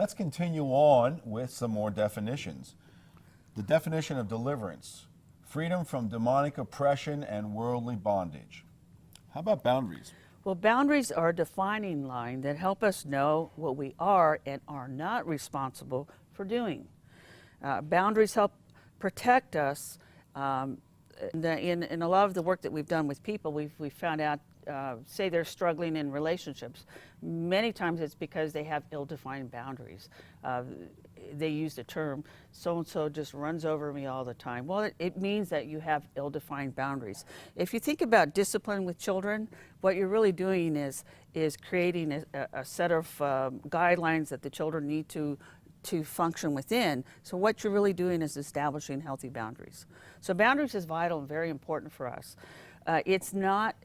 Let's continue on with some more definitions. The definition of deliverance: freedom from demonic oppression and worldly bondage. How about boundaries? Well, boundaries are a defining line that help us know what we are and are not responsible for doing. Boundaries help protect us. In a lot of the work that we've done with people, we've found out, say they're struggling in relationships, many times it's because they have ill-defined boundaries. They use the term, so-and-so just runs over me all the time. Well, it means that you have ill-defined boundaries. If you think about discipline with children, what you're really doing is creating a set of guidelines that the children need to function within. So what you're really doing is establishing healthy boundaries. So boundaries is vital and very important for us. It's not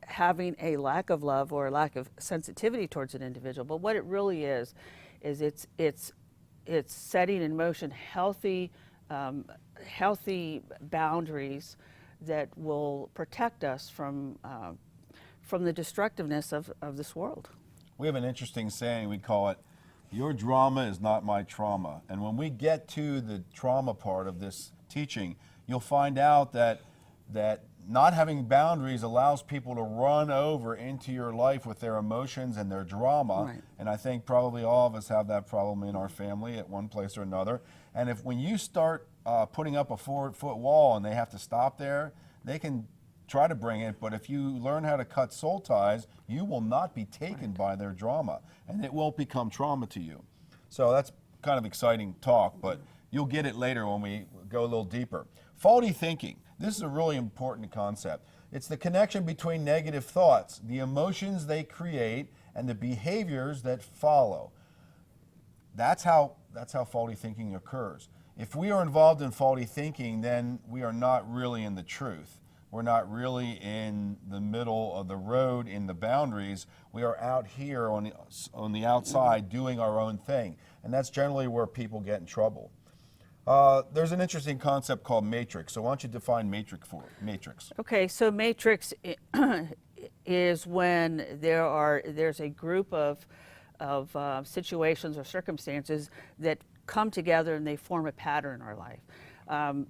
having a lack of love or a lack of sensitivity towards an individual, but what it really is it's setting in motion healthy boundaries that will protect us from the destructiveness of this world. We have an interesting saying, we call it, "Your drama is not my trauma." And when we get to the trauma part of this teaching, you'll find out that not having boundaries allows people to run over into your life with their emotions and their drama. Right. And I think probably all of us have that problem in our family at one place or another. And when you start putting up a 4-foot wall and they have to stop there, they can try to bring it, but if you learn how to cut soul ties, you will not be taken by their drama, and it won't become trauma to you. So that's kind of exciting talk, but you'll get it later when we go a little deeper. Faulty thinking. This is a really important concept. It's the connection between negative thoughts, the emotions they create, and the behaviors that follow. That's how faulty thinking occurs. If we are involved in faulty thinking, then we are not really in the truth. We're not really in the middle of the road in the boundaries. We are out here on the outside doing our own thing. And that's generally where people get in trouble. There's an interesting concept called matrix. So why don't you define matrix? Okay, so matrix is when there's a group of situations or circumstances that come together and they form a pattern in our life.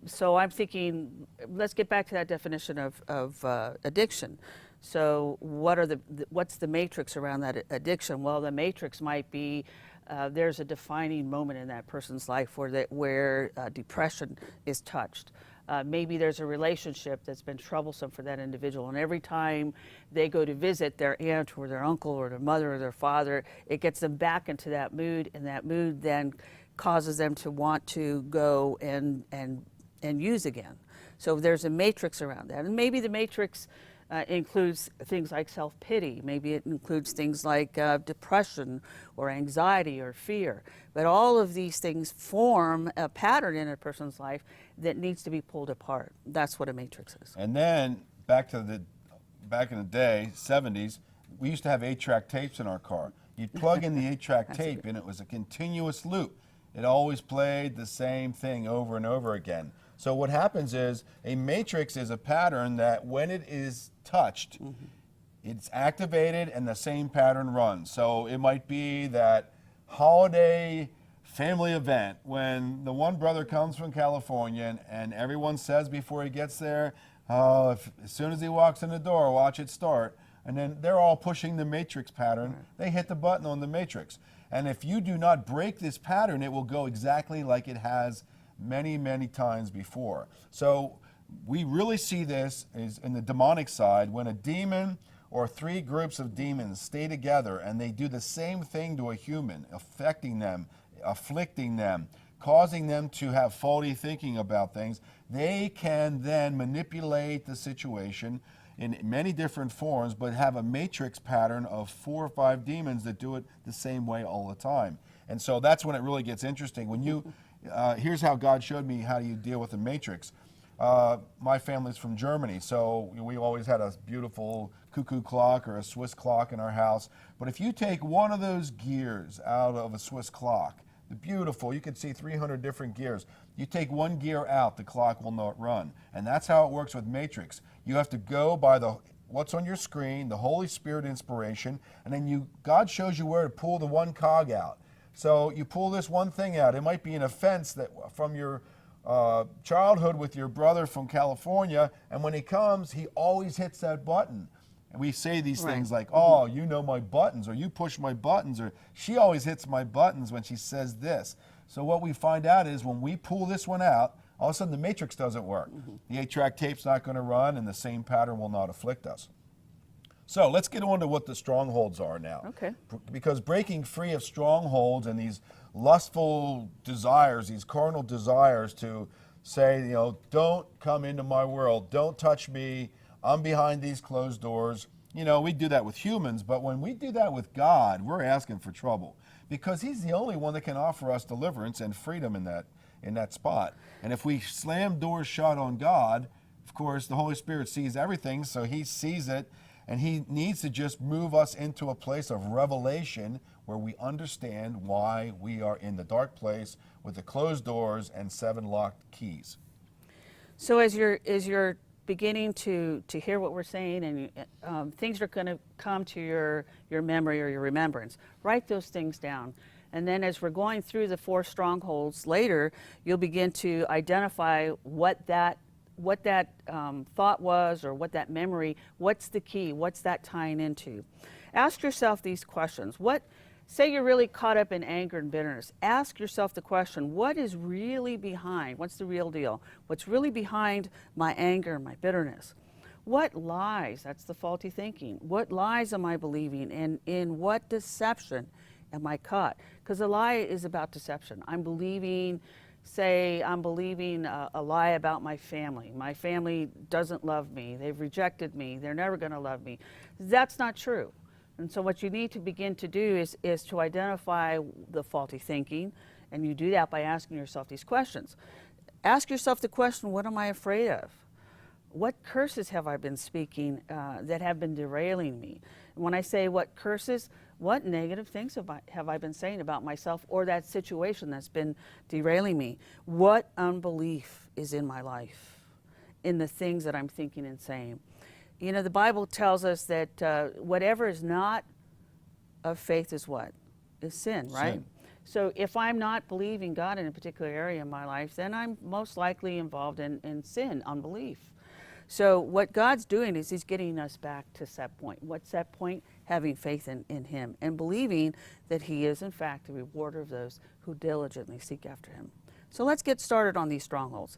So I'm thinking, let's get back to that definition of addiction. So what's the matrix around that addiction? Well, the matrix might be there's a defining moment in that person's life where depression is touched. Maybe there's a relationship that's been troublesome for that individual, and every time they go to visit their aunt or their uncle or their mother or their father, it gets them back into that mood, and that mood then causes them to want to go and use again. So there's a matrix around that, and maybe the matrix includes things like self-pity. Maybe it includes things like depression or anxiety or fear. But all of these things form a pattern in a person's life that needs to be pulled apart. That's what a matrix is. And then back in the day, 70s, we used to have 8-track tapes in our car. You'd plug in the 8-track tape and it was a continuous loop. It always played the same thing over and over again. So what happens is a matrix is a pattern that when it is touched, it's activated and the same pattern runs. So it might be that holiday family event when the one brother comes from California and everyone says before he gets there, as soon as he walks in the door, watch it start. And then they're all pushing the matrix pattern. They hit the button on the matrix. And if you do not break this pattern, it will go exactly like it has many, many times before. So we really see this is in the demonic side when a demon or 3 groups of demons stay together and they do the same thing to a human, affecting them, afflicting them, causing them to have faulty thinking about things. They can then manipulate the situation in many different forms, but have a matrix pattern of 4 or 5 demons that do it the same way all the time. And so that's when it really gets interesting. When you here's how God showed me how you deal with the matrix. My family's from Germany, so we always had a beautiful cuckoo clock or a Swiss clock in our house. But if you take one of those gears out of a Swiss clock, the beautiful, you can see 300 different gears. You take one gear out, the clock will not run. And that's how it works with matrix. You have to go by what's on your screen, the Holy Spirit inspiration, and then God shows you where to pull the one cog out. So you pull this one thing out. It might be an offense that from your childhood with your brother from California, and when he comes, he always hits that button. And we say these things like, oh, you know my buttons, or you push my buttons, or she always hits my buttons when she says this. So what we find out is when we pull this one out, all of a sudden the matrix doesn't work. The 8-track tape's not going to run, and the same pattern will not afflict us. So let's get on to what the strongholds are now. Okay. Because breaking free of strongholds and these lustful desires, these carnal desires to say, you know, don't come into my world, don't touch me, I'm behind these closed doors. You know, we do that with humans, but when we do that with God, we're asking for trouble because he's the only one that can offer us deliverance and freedom in that spot. And if we slam doors shut on God, of course, the Holy Spirit sees everything, so he sees it. And he needs to just move us into a place of revelation where we understand why we are in the dark place with the closed doors and 7 locked keys. So as you're beginning to hear what we're saying, and things are going to come to your memory or your remembrance, write those things down. And then as we're going through the 4 strongholds later, you'll begin to identify what that thought was, or what that memory, what's the key, what's that tying into. Ask yourself these questions. Say you're really caught up in anger and bitterness. Ask yourself the question, what is really behind, what's the real deal? What's really behind my anger and my bitterness? What lies, that's the faulty thinking, what lies am I believing, and in what deception am I caught? Because a lie is about deception. I'm believing a lie about my family. My family doesn't love me. They've rejected me. They're never going to love me. That's not true. And so what you need to begin to do is to identify the faulty thinking, and you do that by asking yourself these questions. Ask yourself the question, what am I afraid of? What curses have I been speaking that have been derailing me? And when I say what curses, what negative things have I been saying about myself or that situation that's been derailing me? What unbelief is in my life, in the things that I'm thinking and saying? You know, the Bible tells us that whatever is not of faith is what? Is sin, right? Sin. So if I'm not believing God in a particular area in my life, then I'm most likely involved in sin, unbelief. So what God's doing is he's getting us back to set point. What's that point? Having faith in him and believing that he is in fact the rewarder of those who diligently seek after him. So let's get started on these strongholds.